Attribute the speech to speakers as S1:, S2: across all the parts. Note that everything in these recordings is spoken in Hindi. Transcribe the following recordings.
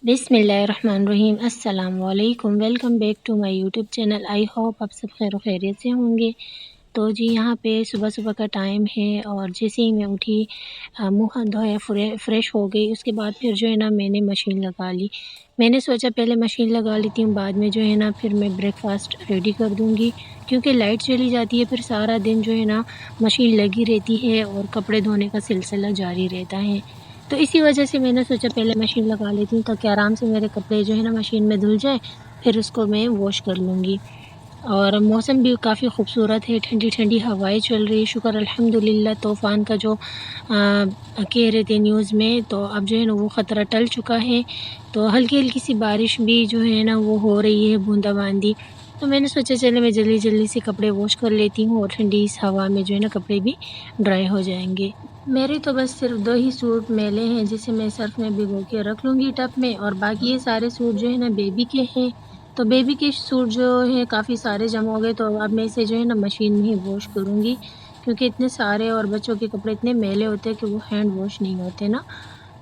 S1: बिस्मिल्लाहिर्रहमानिर्रहीम। अस्सलाम वालेकुम। Welcome back to my YouTube channel. I hope आप सब खैर खैरियत से होंगे। तो जी यहाँ पे सुबह सुबह का टाइम है और जैसे ही मैं उठी मुँह हाथ धोया फ्रेश हो गई। उसके बाद फिर जो है ना मैंने मशीन लगा ली। मैंने सोचा पहले मशीन लगा लेती हूँ, बाद में जो है ना फिर मैं ब्रेकफ़ास्ट रेडी कर दूँगी, क्योंकि लाइट चली जाती है फिर सारा दिन जो है ना मशीन लगी रहती है और कपड़े धोने का सिलसिला जारी रहता है। तो इसी वजह से मैंने सोचा पहले मशीन लगा लेती हूँ ताकि आराम से मेरे कपड़े जो है ना मशीन में धुल जाए, फिर उसको मैं वॉश कर लूँगी। और मौसम भी काफ़ी खूबसूरत है, ठंडी-ठंडी हवाएँ चल रही है, शुक्र अल्हम्दुलिल्लाह। तूफ़ान का जो कह रहे थे न्यूज़ में, तो अब जो है ना वो ख़तरा टल चुका है। तो हल्की-हल्की सी बारिश भी जो है ना वो हो रही है, बूंदाबांदी। तो मैंने सोचा चलो मैं जल्दी-जल्दी से कपड़े वॉश कर लेती हूँ और ठंडी इस हवा में जो है ना कपड़े भी ड्राई हो जाएँगे। मेरे तो बस सिर्फ़ 2 ही सूट मैले हैं, जिसे मैं सर्फ़ में भिगो के रख लूँगी टब में, और बाकी ये सारे सूट जो है ना बेबी के हैं। तो बेबी के सूट जो है काफ़ी सारे जमा हो गए, तो अब मैं इसे जो है ना मशीन में ही वॉश करूँगी, क्योंकि इतने सारे और बच्चों के कपड़े इतने मैले होते हैं कि वो हैंड वॉश नहीं होते ना।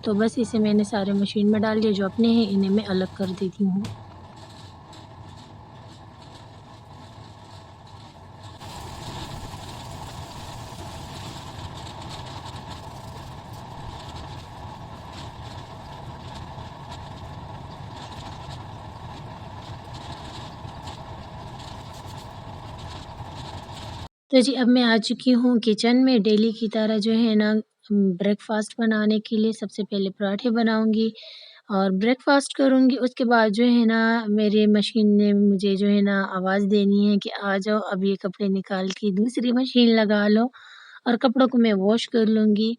S1: तो बस इसे मैंने सारे मशीन में डाल दिए, जो अपने हैं इन्हें मैं अलग कर देती हूँ। तो जी अब मैं आ चुकी हूँ किचन में। डेली की तरह जो है ना ब्रेकफ़ास्ट बनाने के लिए सबसे पहले पराठे बनाऊँगी और ब्रेकफ़ास्ट करूँगी। उसके बाद जो है ना मेरे मशीन ने मुझे जो है ना आवाज़ देनी है कि आ जाओ, अब ये कपड़े निकाल के दूसरी मशीन लगा लो, और कपड़ों को मैं वॉश कर लूँगी।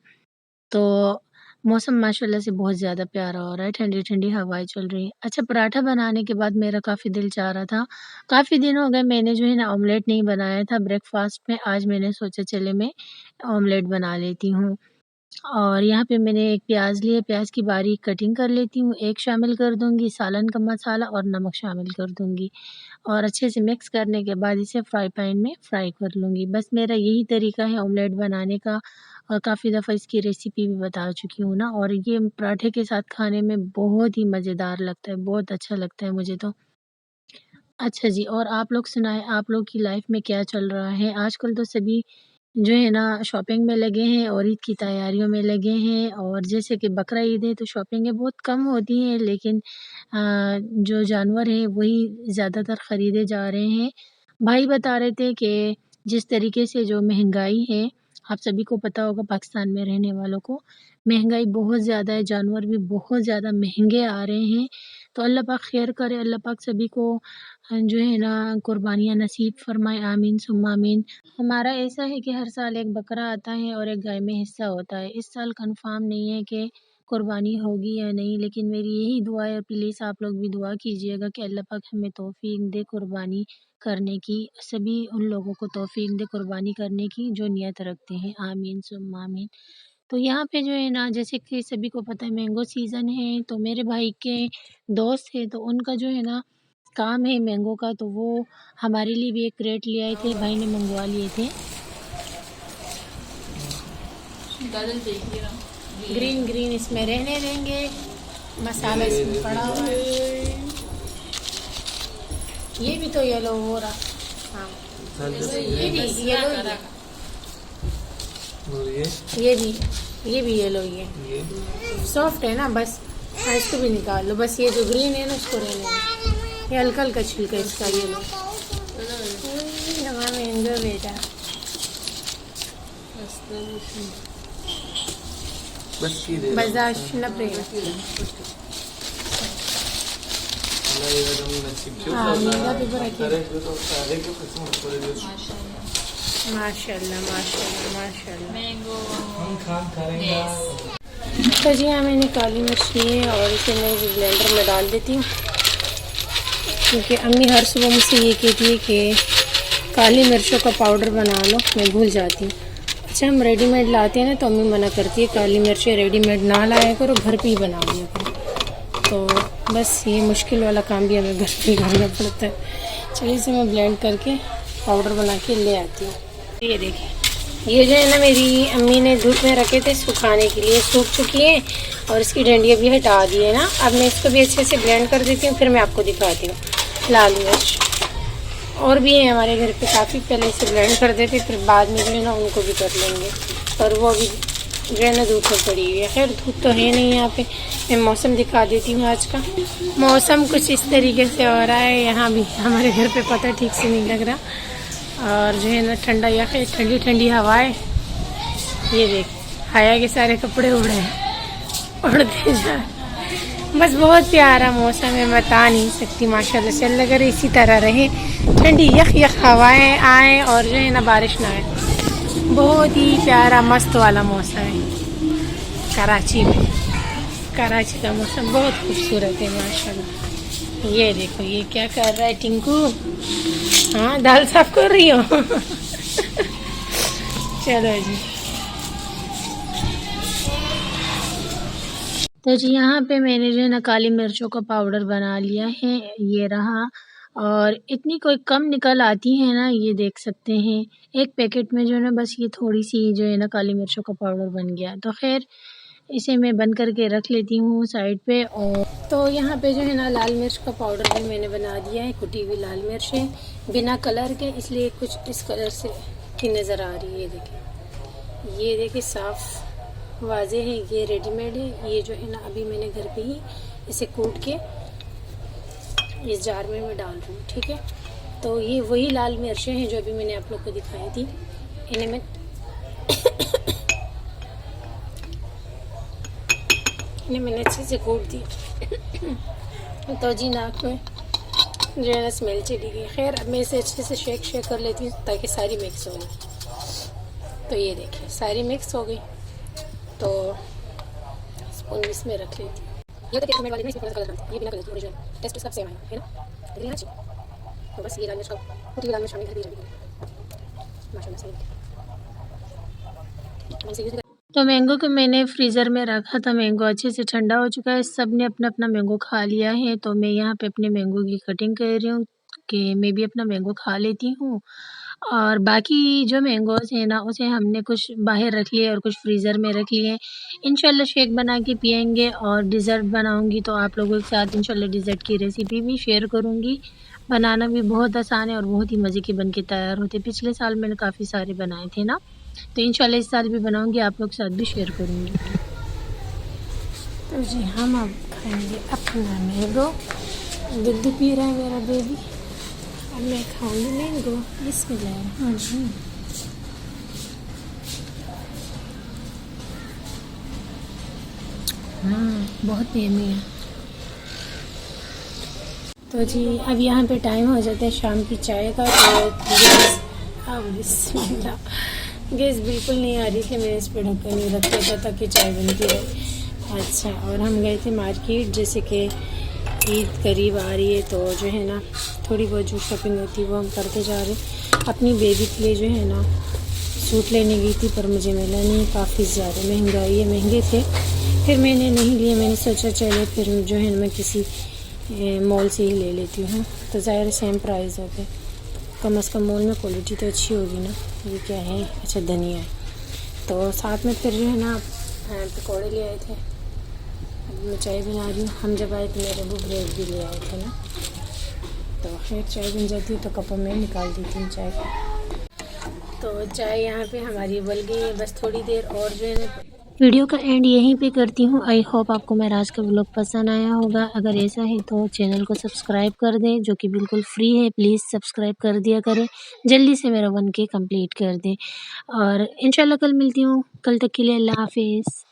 S1: तो मौसम माशाल्लाह से बहुत ज़्यादा प्यारा हो रहा है, ठंडी-ठंडी हवाएँ चल रही हैं। अच्छा, पराठा बनाने के बाद मेरा काफ़ी दिल चाह रहा था, काफ़ी दिन हो गए मैंने जो है ना ऑमलेट नहीं बनाया था ब्रेकफ़ास्ट में। आज मैंने सोचा चले मैं ऑमलेट बना लेती हूँ। और यहाँ पे मैंने एक प्याज़ लिया, प्याज़ की बारीक कटिंग कर लेती हूँ, एक शामिल कर दूँगी, सालन का मसाला और नमक शामिल कर दूँगी, और अच्छे से मिक्स करने के बाद इसे फ्राई पैन में फ्राई कर लूँगी। बस मेरा यही तरीका है ऑमलेट बनाने का, और काफ़ी दफ़ा इसकी रेसिपी भी बता चुकी हूँ ना, और ये पराठे के साथ खाने में बहुत ही मज़ेदार लगता है, बहुत अच्छा लगता है मुझे तो। अच्छा जी, और आप लोग सुनाएँ, आप लोग की लाइफ़ में क्या चल रहा है? आजकल तो सभी जो है ना शॉपिंग में लगे हैं और ईद की तैयारियों में लगे हैं, और जैसे कि बकरा ईद है तो शॉपिंगें बहुत कम होती हैं, लेकिन जो जानवर हैं वही ज़्यादातर ख़रीदे जा रहे हैं। भाई बता रहे थे कि जिस तरीके से जो महंगाई है, आप सभी को पता होगा पाकिस्तान में रहने वालों को, महंगाई बहुत ज़्यादा है, जानवर भी बहुत ज़्यादा महँगे आ रहे हैं। तो अल्लाह पाक खैर करे, अल्लाह पाक सभी को जो है ना कुर्बानियाँ नसीब फ़रमाए, आमीन सुम्मा आमीन। हमारा ऐसा है कि हर साल एक बकरा आता है और एक गाय में हिस्सा होता है। इस साल कन्फ़र्म नहीं है कि कुर्बानी होगी या नहीं, लेकिन मेरी यही दुआ है, प्लीज़ आप लोग भी दुआ कीजिएगा कि अल्लाह पाक हमें तौफ़ीक दे कुर्बानी करने की। सभी उन लोगों को तौफ़ीक दे कुर्बानी करने की जो नियत रखते हैं, आमीन सुम्मा आमीन। तो यहाँ पे जो है ना जैसे कि सभी को पता है मैंगो सीज़न है, तो मेरे भाई के दोस्त हैं तो उनका जो है ना काम है मैंगो का, तो वो हमारे लिए भी एक क्रेट ले आए थे, भाई ने मंगवा लिए थे। ग्रीन ग्रीन इसमें रहने देंगे, मसाला इसमें पड़ा हुआ है। ये भी तो येलो हो रहा, हाँ ये भी येलो ही है। ये भी येलो ही है, सॉफ्ट है ना बस। हाँ इसको भी निकाल लो, बस ये जो ग्रीन है ना उसको रहने दो, ये हल्का हल्का छिलका इसका येलो। हमारा मैंगो बेटा बर्दाश्त न प्रेम। हाँ मेरा भी बड़ा माशाल्लाह माशाल्लाह माशाल्लाह। तो जी हाँ मैंने काली मिर्च ली है और इसे मैं ब्लेंडर में डाल देती हूँ, क्योंकि अम्मी हर सुबह मुझसे ये कहती है कि काली मिर्चों का पाउडर बना लो, मैं भूल जाती हूँ। अच्छा हम रेडीमेड लाते हैं ना तो अम्मी मना करती है काली मिर्चें रेडीमेड ना लाया करो, घर पे ही बना लिया करो। तो बस ये मुश्किल वाला काम भी हमें घर पे ही करना पड़ता है। चलिए इसे मैं ब्लेंड करके पाउडर बना के ले आती हूँ। ये देखिए ये जो है ना मेरी अम्मी ने धूप में रखे थे सुखाने के लिए, सूख चुकी हैं और इसकी डंडियाँ भी हटा दी है ना। अब मैं इसको भी अच्छे से ब्लेंड कर देती हूँ, फिर मैं आपको दिखाती हूँ। लाल मिर्च और भी है हमारे घर पे, काफ़ी पहले से ब्लेंड कर देते, फिर बाद में जो है ना उनको भी कर लेंगे, पर वो अभी जो है ना धूप में पड़ी हुई है। खैर धूप तो है नहीं यहाँ पे। मैं मौसम दिखा देती हूँ आज का। मौसम कुछ इस तरीके से हो रहा है यहाँ भी, हमारे घर पे पता ठीक से नहीं लग रहा। और जो है ना ठंडा या फिर ठंडी ठंडी हवाएं, ये देख हया के सारे कपड़े उड़े उड़ते जा। बस बहुत प्यारा मौसम है, बता नहीं सकती माशाल्लाह से। अल्लाह करे इसी तरह रहे, ठंडी यख यख हवाएं आए और जो है ना बारिश ना आए। बहुत ही प्यारा मस्त वाला मौसम है कराची में। कराची का मौसम बहुत खूबसूरत है माशाल्लाह। ये देखो ये क्या कर रहा है टिंकू। हाँ दाल साफ कर रही हो। चलो जी। तो जी यहाँ पे मैंने जो है ना काली मिर्चों का पाउडर बना लिया है, ये रहा। और इतनी कोई कम निकल आती है ना, ये देख सकते हैं। एक पैकेट में जो है ना बस ये थोड़ी सी जो है ना काली मिर्चों का पाउडर बन गया। तो खैर इसे मैं बंद करके रख लेती हूँ साइड पे। और तो यहाँ पे जो है ना लाल मिर्च का पाउडर भी मैंने बना दिया है। कुटी हुई लाल मिर्च है, बिना कलर के, इसलिए कुछ इस कलर से की नज़र आ रही है। ये देखिए साफ़ वाजे है, ये रेडीमेड है। ये जो है ना अभी मैंने घर पे ही इसे कूट के इस जार में मैं डाल रही हूँ, ठीक है। तो ये वही लाल मिर्चें हैं जो अभी मैंने आप लोग को दिखाई थी। इन्हें मैंने अच्छे से कूट दी। तो जी नाक में जो है ना स्मेल चली गई। खैर अब मैं इसे अच्छे से शेक कर लेती हूँ ताकि सारी मिक्स हो गई। तो ये देखिए सारी मिक्स हो गई। तो स्पून इसमें रख लेती हूँ। ये तो वाले में इसमें कलर ये बिना कलर की ओरिजिनल टेस्ट सब सेम है ना, ग्रीन अच्छी। तो बस ये लाल मिर्च का कुटी लाल मिर्च हमने घर पे माशाल्लाह से। तो मैंगो को मैंने फ्रीज़र में रखा था, मैंगो अच्छे से ठंडा हो चुका है। सब ने अपना अपना मैंगो खा लिया है। तो मैं यहाँ पे अपने मैंगो की कटिंग कर रही हूँ कि मैं भी अपना मैंगो खा लेती हूँ। और बाकी जो मैंगोज़ हैं ना उसे हमने कुछ बाहर रख लिए और कुछ फ्रीज़र में रख लिए। इंशाल्लाह शेक बना के पिएंगे और डिज़र्ट बनाऊंगी तो आप लोगों के साथ इंशाल्लाह डिज़र्ट की रेसिपी भी शेयर करूँगी। बनाना भी बहुत आसान है और बहुत ही मज़े के बन के तैयार होते। पिछले साल मैंने काफ़ी सारे बनाए थे ना, तो इंशाल्लाह इस साल भी बनाऊंगी, आप लोग के साथ भी शेयर करूँगी। तो जी हम अब खाएंगे अपना मैंगो। दूध पी रहा है मेरा बेबी, अब मैं खाऊंगी मैंगो। बिस्मिल्लाह। बहुत यम्मी है। तो जी अब यहाँ पे टाइम हो जाता है शाम की चाय का। तो गैस बिस्मिल्लाह, गैस बिल्कुल नहीं आ रही थी, मैंने इस पर ढक्कन नहीं रख दिया था ताकि चाय बनती रहे। अच्छा, और हम गए थे मार्केट, जैसे कि ईद करीब आ रही है तो जो है ना थोड़ी बहुत जो शॉपिंग होती है वो हम करते जा रहे हैं। अपनी बेबी के लिए जो है ना सूट लेने गई थी पर मुझे मिला नहीं, काफ़ी ज़्यादा महंगाई है, महंगे थे, फिर मैंने नहीं लिए। मैंने सोचा चले फिर जो है मैं किसी मॉल से ही ले लेती हूँ। तो ज़ाहिर सेम प्राइस हो गए, कम से कम मॉल में क्वालिटी तो अच्छी होगी ना। ये क्या है, अच्छा धनिया है। तो साथ में फिर जो है ना पकौड़े ले आए थे। अब मैं चाय बना रही हूँ। हम जब आए तो मेरे वो ब्रेड भी ले आए थे ना। तो खैर चाय बन जाती है तो कपों में निकाल देती हूँ चाय को। तो चाय यहाँ पे हमारी उबल गई है, बस थोड़ी देर और जो है ना। वीडियो का एंड यहीं पे करती हूँ। आई होप आपको मेरा आज का व्लॉग पसंद आया होगा। अगर ऐसा है तो चैनल को सब्सक्राइब कर दें, जो कि बिल्कुल फ्री है। प्लीज़ सब्सक्राइब कर दिया करें, जल्दी से मेरा 1K कंप्लीट कर दें। और इंशाल्लाह कल मिलती हूँ, कल तक के लिए अल्लाह हाफिज़।